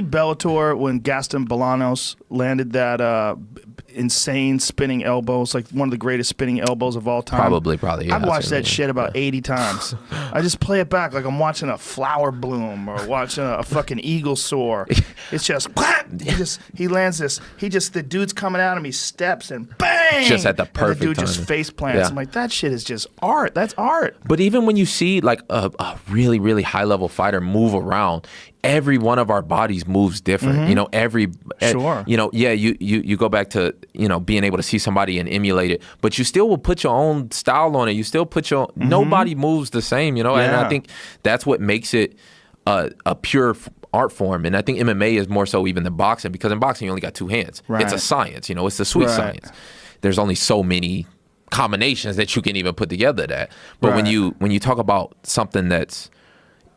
Bellator when Gaston Bolanos landed that insane spinning elbow. It's like one of the greatest spinning elbows of all time. Probably. Yeah, I've watched that shit about 80 times. I just play it back like I'm watching a flower bloom or watching a fucking eagle soar. It's just, he lands this. The dude's coming at him, he steps and bang! Just at the perfect and the dude timing. just face plants. Yeah. I'm like, that shit is just art. That's art. But even when you see like a really, really high level fighter move around, every one of our bodies moves different. Mm-hmm. You know, Sure. You know, yeah, you go back to, you know, being able to see somebody and emulate it, but you still will put your own style on it. You still put your nobody moves the same, you know, and I think that's what makes it a pure art form. And I think MMA is more so even than boxing, because in boxing you only got two hands. Right. It's a science, you know, it's the sweet science. There's only so many combinations that you can even put together that. But when you talk about something that's,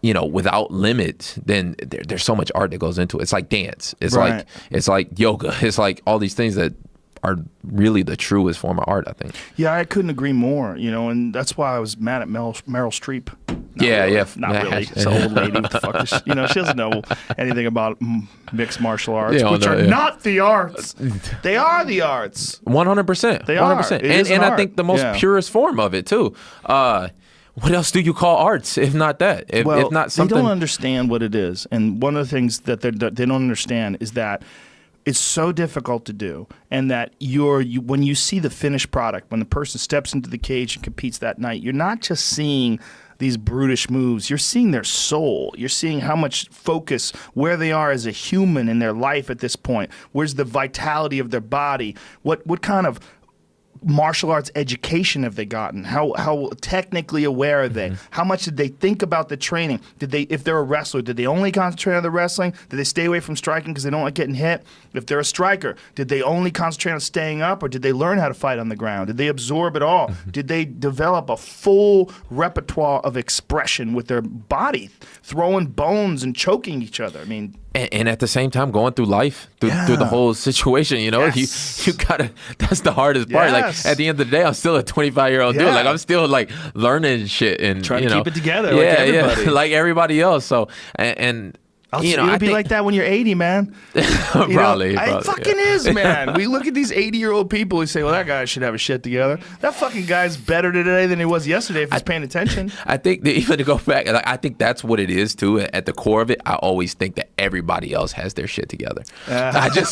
you know, without limits, then there's so much art that goes into it. It's like dance. It's like yoga. It's like all these things that are really the truest form of art, I think. Yeah, I couldn't agree more, you know, and that's why I was mad at Meryl Streep. Not really. It's an old lady. What the fuck is she? You know, she doesn't know anything about mixed martial arts, which are not the arts. They are the arts. 100%. They 100%. are. And I think the most purest form of it, too. What else do you call arts if not that? If not something, they don't understand what it is. And one of the things that they don't understand is that it's so difficult to do, and that when you see the finished product, when the person steps into the cage and competes that night, you're not just seeing these brutish moves. You're seeing their soul. You're seeing how much focus, where they are as a human in their life at this point. Where's the vitality of their body? What kind of martial arts education have they gotten? How technically aware are they? How much did they think about the training? If they're a wrestler, did they only concentrate on the wrestling? Did they stay away from striking because they don't like getting hit? If they're a striker, did they only concentrate on staying up, or did they learn how to fight on the ground? Did they absorb it all? Did they develop a full repertoire of expression with their body, throwing bones and choking each other? I mean, and at the same time going through life, through the whole situation, you know, you gotta, that's the hardest part. Like at the end of the day, I'm still a 25-year-old dude. Like I'm still like learning shit and trying to keep it together. Yeah, like everybody. Like everybody else. So and you know, it'll be like that when you're 80, man. probably. It fucking is, man. We look at these 80-year-old people who say, well, that guy should have his shit together. That fucking guy's better today than he was yesterday if he's paying attention. I think that even to go back, like, I think that's what it is, too. At the core of it, I always think that everybody else has their shit together. I just